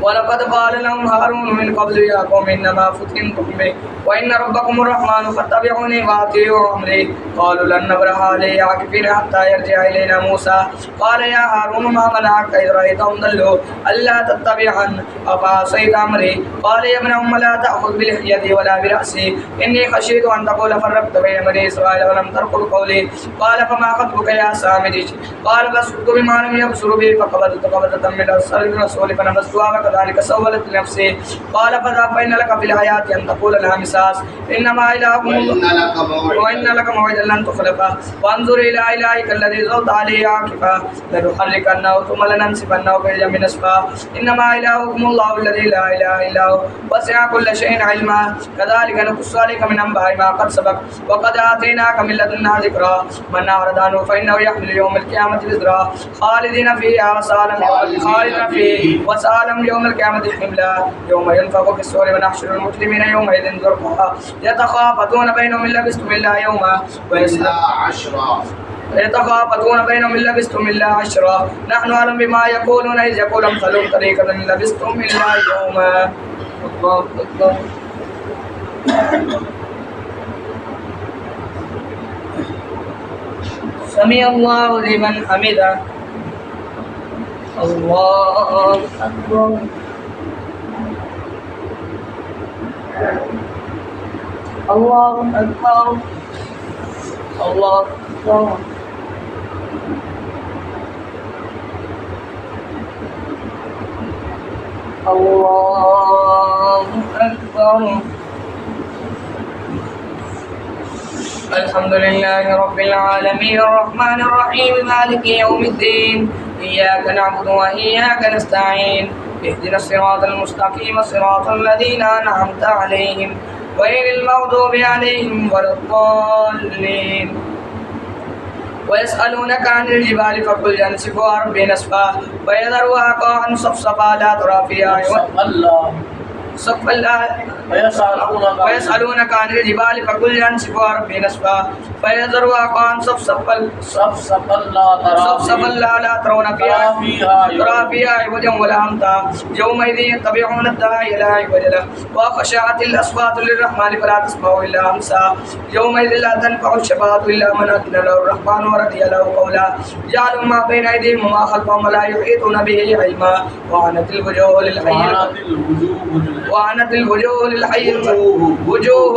ولقد قال لهم هارون من قبل يا قوم إنما فتنتم به وإن ربكم الرحمن فاتبعوني وأطيعوا أمري. قالوا لن نبرح عليه عاكفين حتى يرجع إلينا موسى. قال يا هارون ما منعك إذ رأيتهم ضلوا ألا تتبعن أفعصيت أمري. قال يا ابن أم لا تأخذ بلحيتي ولا برأسي إني خشيت أن تقول فرقت بين بني إسرائيل ولم ترقب قولي. قال فما خطبك يا سامري؟ قال بصرت بما لم يبصر به فقبضت قبضة من أسر الرسول فنبذتها وكذلك سولت نفسي. قال فذهب فإن لك في الحياة أن تقول لها مساس إنما إلهكم وإن لك موعدا لن تخلفه وانظر إلى إلهك الذي ظلت عليه عاكفا لنحركنه ثم لننسفنه في اليم نسفا. إنما إلهكم الله الذي لا إله إلا هو وسع كل شيء علما كذلك نقص عليك من أنباء ما قد سبق وقد آتيناك من لدنا ذكرا من أعرض عنه فإنه يحمل يوم القيامة وزرا خالدين فيها وسالم يوم القيامة حملا يوم ينفخ في الصور ونحشر المسلمين يومئذ زرقا يتخافتون بينهم إن لبثتم إلا يوما يتخافتون بينهم إن لبثتم إلا عشرا نحن أعلم بما يقولون إذ يقول أمثلهم طريقة إن لبثتم إلا يوما. الله أكبر. سمع الله لمن حمده. الله أكبر. الله أكبر. الله أكبر. الله أكبر. الحمد لله رب العالمين الرحمن الرحيم مالك يوم الدين إياك نعبد وإياك نستعين اهدنا الصراط المستقيم صراط الذين أنعمت عليهم غير المغضوب عليهم ولا الضالين. ويسألونك عن الجبال فقل ينسفها ربي نسفا فيذرها قاعا صفصفا لا ترى فيها صف الله ويسألونك عن الجبال فقل ينسفها ربي نسفا فيذرها قاعا صفصفا لا ترون فيها ترى فيها عوجا ولا أمتا يومئذ يتبعون الداعي إلى عوج له وخشعت الأصوات للرحمن فلا تسمع إلا همسا يومئذ لا تنفع الشفاعة إلا من أذن له الرحمن ورضي له قولا يعلم ما بين أيديهم وما خلفهم ولا يحيطون به علما وعنت الوجوه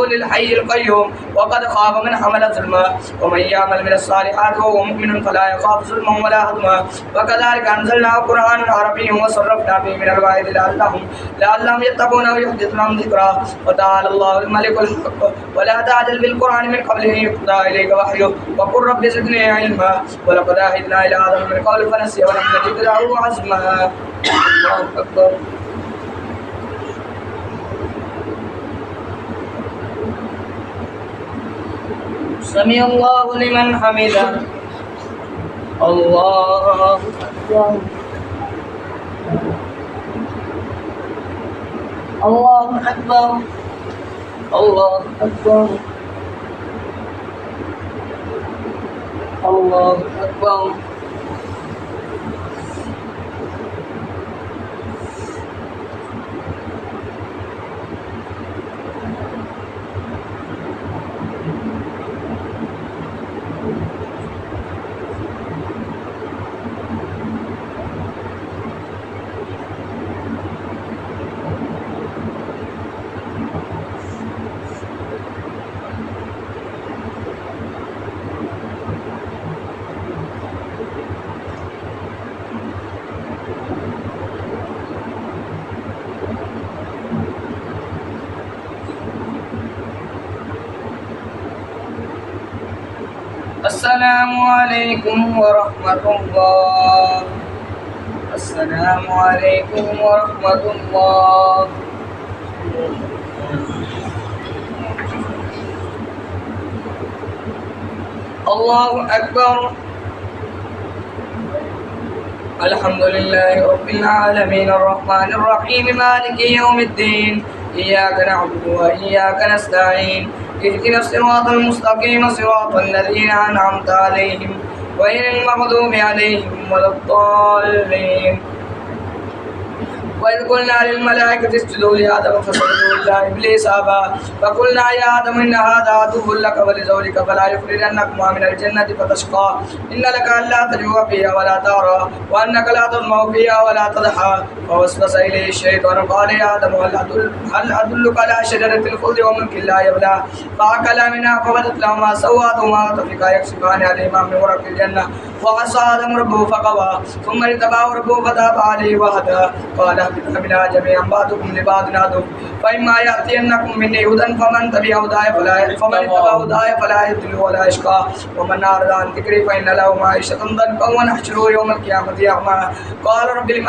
للحي القيوم وقد خاب من حمل ظلما ومن يعمل من الصالحات وهو مؤمن فلا يخاف ظلما ولا هضما وكذلك أنزلنا قرآنا عربيا وصرفنا فيه من الوعيد لعلهم يتقون ويحدث لهم ذكرا وتعالى الله الملك الحق ولا تعجل بالقرآن من قبل أن يقضى إليك وحيه وقل رب زدني علما ولقد عهدنا إلى آدم من قبل فنسي ولم نجد له عزما. الله أكبر. سمع الله لمن حمده. الله أكبر. الله أكبر. الله أكبر. الله أكبر. السلام عليكم ورحمة الله. السلام عليكم ورحمة الله. الله أكبر. الحمد لله رب العالمين الرحمن الرحيم مالك يوم الدين إياك نعبد وإياك نستعين اهدنا الصراط المستقيم صراط الذين أنعمت عليهم غير المغضوب عليهم ولا الضالين. وإذ قلنا للملائكة اسجدوا لآدم فسجدوا إلا إبليس أبى فقلنا يا آدم إن هذا عدو لك ولزوجك فلا يخرجنكما من الجنة فتشقى إن لك ألا تجوع فيها ولا تعرى وأنك لا تظمأ فيها ولا تضحى فوسوس إليه الشيطان قال يا آدم هل أدلك على شجرة الخلد وملك لا يبلى فأكلا منها فبدت لهما سوآتهما وطفقا يخصفان عليهما من ورق الجنة وعصى آدم ربه فغوى ثم اجتباه ربه فتاب عليه وهدى قال اهبطوا منها جميعا بعضكم لبعض عدو فإما يأتينكم مني هدى فمن اتبع هداي فلا يضل ولا يشقى ومن أعرض عن ذكري فإن له معيشة ضنكا ونحشره يوم القيامة أعمى قال رب لم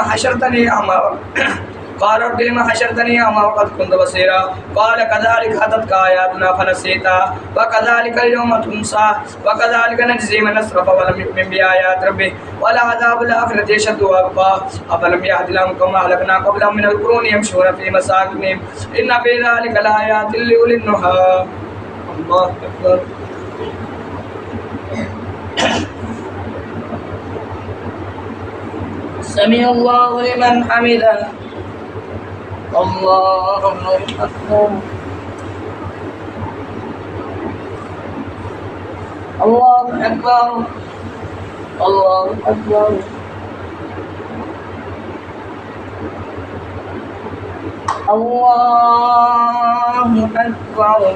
حشرتني أعمى وقد كنت بصيرا قال كذلك أتتك آياتنا فنسيتها وكذلك اليوم تنسى وكذلك نجزي من أسرف ولم يؤمن بآيات ربه ولعذاب الآخرة أشد وأبقى أفلم يهد لهم كما أهلكنا قبلهم من القرون يمشون في مساكنهم إن في ذلك لآيات لأولي النهى. الله أكبر. سمع الله لمن حمده. الله أكبر. الله أكبر. الله أكبر. الله أكبر.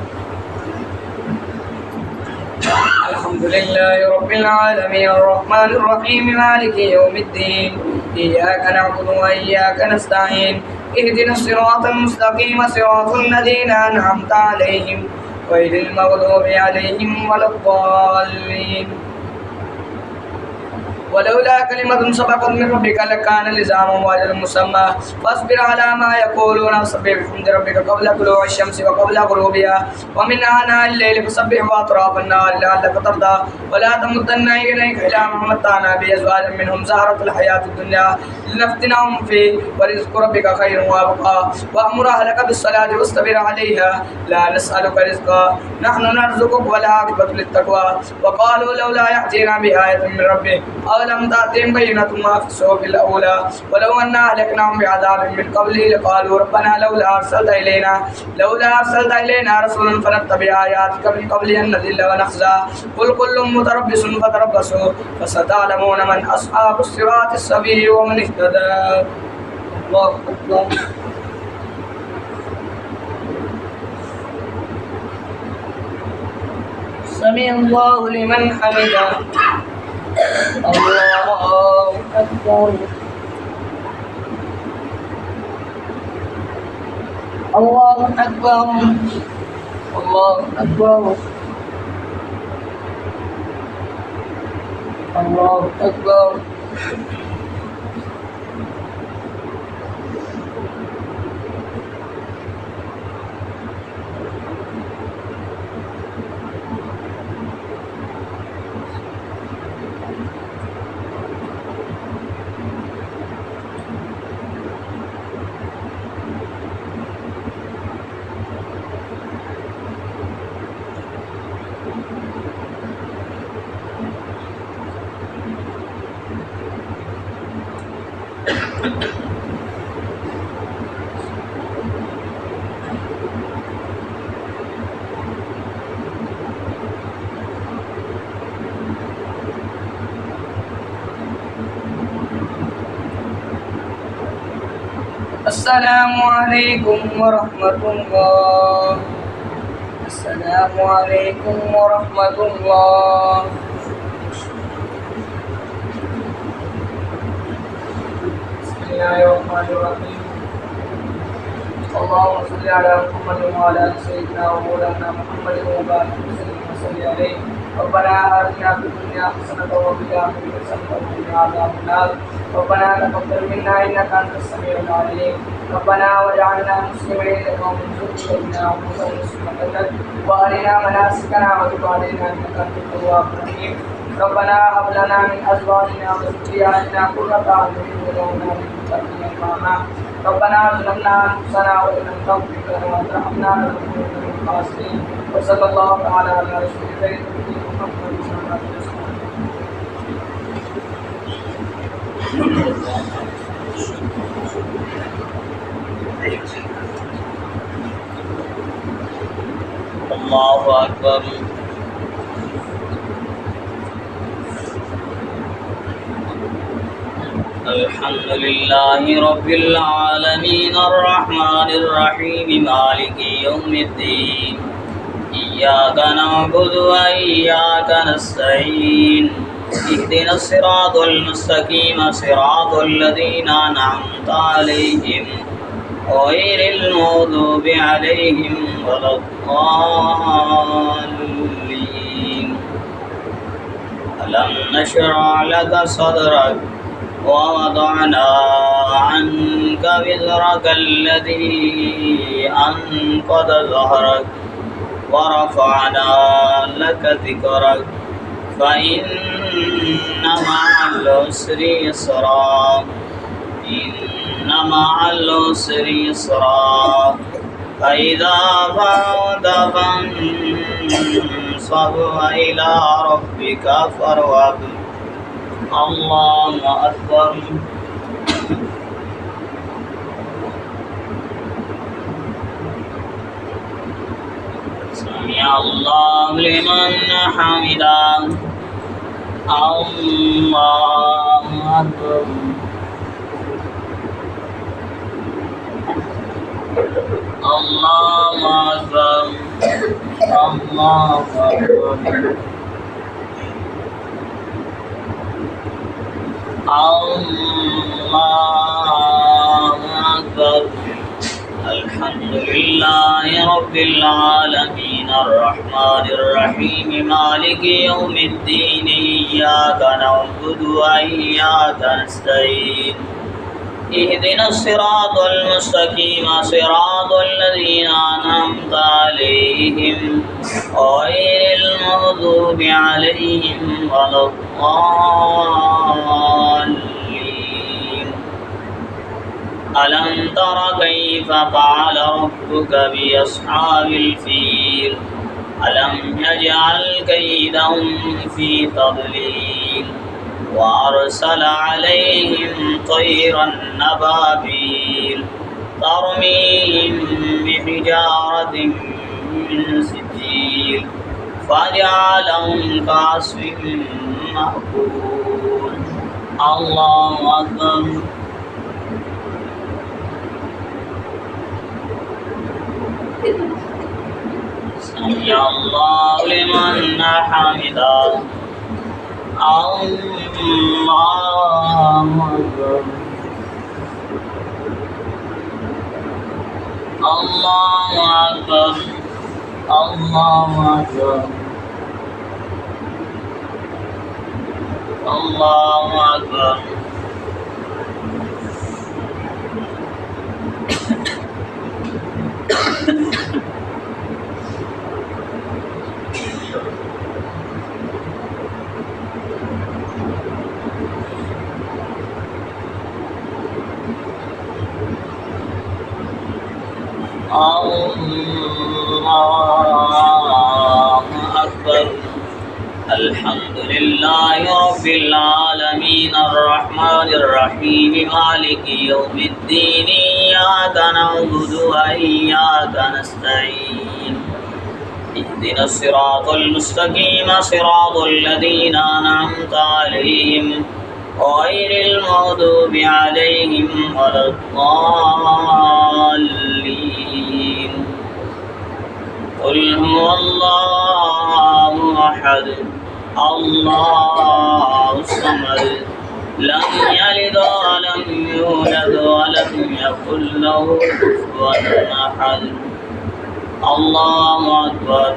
الحمد لله رب العالمين الرحمن الرحيم مالك يوم الدين إياك نعبد وإياك نستعين اهدنا الصراط المستقيم صراط الذين أنعمت عليهم غير المغضوب عليهم ولا الضالين. ولولا كلمة سبقت من ربك لكان لزاما وأجل مسمى فاصبر على ما يقولون وسبح بحمد ربك قبل طلوع الشمس وقبل غروبها ومن آناء الليل فسبح وأطراف النهار لعلك ترضى ولا تمدن عينيك إلى ما متعنا بأزواج منهم زهرة الحياة الدنيا لنفتنهم فيه ورزق ربك خير وأبقى وأمر أهلك بالصلاة واصطبر عليها لا نسألك رزقا نحن نرزقك والعاقبة للتقوى وقالوا لولا يأتينا بآية من ربه أولم تأتهم بينة ما في الصحف الأولى ولو أنا أهلكناهم بعذاب من قبله لقالوا ربنا لولا أرسلت إلينا رسولا فنتبع آياتك من قبل أن نذل ونخزى قل كل متربص فتربصوا فستعلمون من أصحاب الصراط السبيل ومن اهتدى. الله أكبر. سمع الله لمن حمده. الله أكبر. الله أكبر. الله أكبر. الله أكبر. السلام عليكم ورحمة الله. السلام عليكم ورحمة الله. بسم الله الرحمن الرحيم. اللهم صل على محمد وعلى آل سيدنا ومولانا محمد وبارك وسلم وصل عليه. ربنا آتنا في الدنيا حسنة وفي الآخرة حسنة وقنا عذاب النار. ربنا تقبل منا إنك أنت السميع العليم. ربنا واجعلنا مسلمين لك ومن ذريتنا أمة مسلمة لك وأرنا مناسكنا وتب علينا إنك أنت التواب الرحيم. ربنا هب لنا من أزواجنا وذرياتنا قرة أعين واجعلنا للمتقين إماما. ربنا ظلمنا أنفسنا وإن لم تغفر لنا وترحمنا لنكونن من الخاسرين. وصلى الله تعالى على رسول الله محمد صلى الله عليه وسلم. الله أكبر. الحمد لله رب العالمين الرحمن الرحيم مالك يوم الدين إياك نعبد وإياك نستعين اهدنا الصراط المستقيم صراط الذين أنعمت عليهم غير المغضوب عليهم ولا الضالين. ألم نشرح لك صدرك ووضعنا عنك وزرك الذي أنقض ظهرك ورفعنا لك ذكرك فإن مع العسر يسرا إن مع العسر يسرا فإذا فرغت فانصب وإلى ربك فارغب. الله أكبر. سمع الله لمن حمده. الله أكبر. الله أكبر. الله أكبر. الله أكبر. الحمد لله رب العالمين الرحمن الرحيم مالك يوم الدين إياك نعبد وإياك نستعين اهدنا الصراط المستقيم صراط الذين أنعمت عليهم غير المغضوب عليهم ولا الضالين ألم تر كيف فعل ربك بأصحاب الفيل ألم يجعل كيدهم في تضليل وأرسل عليهم طيرا نبابيل ترميهم بحجارة من سجيل فجعلهم كعصف مأكول الله أكبر سمع الله لمن حمده الله أكبر الله أكبر الله أكبر الله أكبر الله أكبر الحمد لله رب العالمين الرحمن الرحيم مالك يوم الدين إياك نعبد وإياك نستعين اهدنا الصراط المستقيم صراط الذين أنعمت عليهم غير المغضوب عليهم ولا الضالين قل هو الله أحد الله الصمد لم يلد ولم يولد ولم يكن له كفوا أحد الله أكبر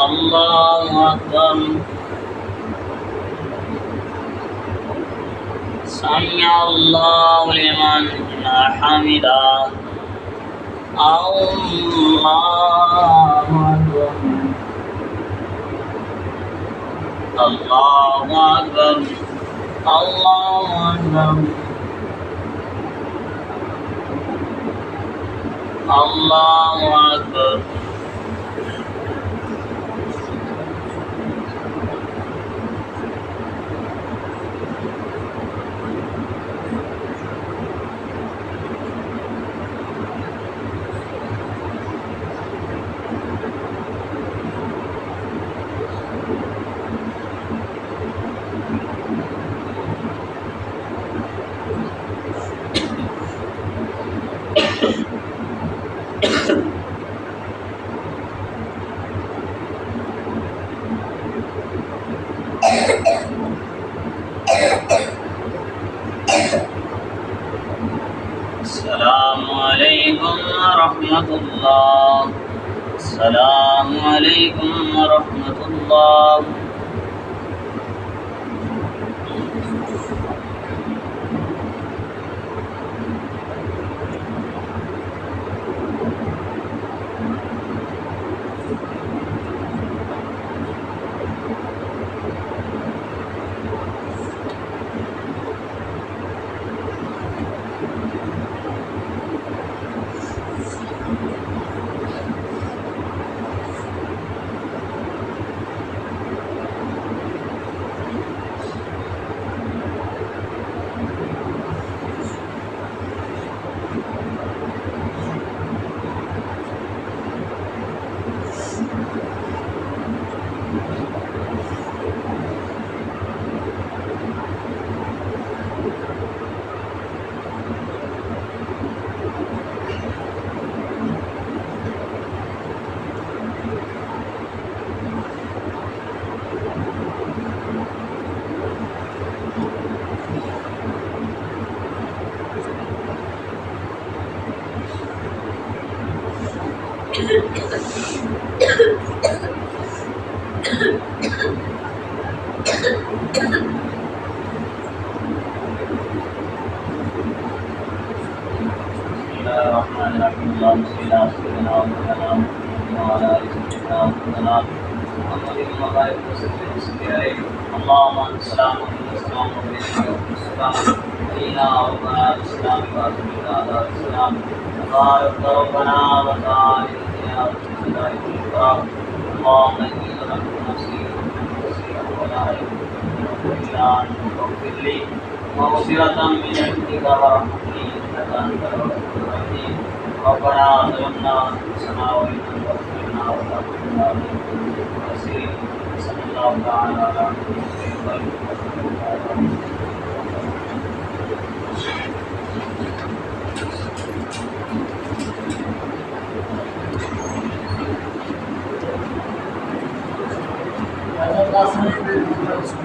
الله أكبر سمع الله لمن حمده الله أكبر الله أكبر الله أكبر الله أكبر السلام عليكم ورحمة الله السلام عليكم ورحمة الله सलाम मोहम्मद मुबारक वसल्लम अलैहि अल्लाहुम्मा सल्लल्लाहु अलैहि वसल्लम अलीना व सलाम व अला सलाम बारक रब्बना व तालिना या अल्लाहुम्मा इन्नी ज़लमतु नफ्सी व ला इलाहा इल्ला मग़फ़िरतम मिन इंदिका व रहमतन इन्नका अंतल गफ़ूरुर रहीम रब्बना ज़लमना अनफुसना व इन लम तग़फिर लना व तर्हमना लनकुनन्ना सल्लल्लाहु तआला अला Gracias.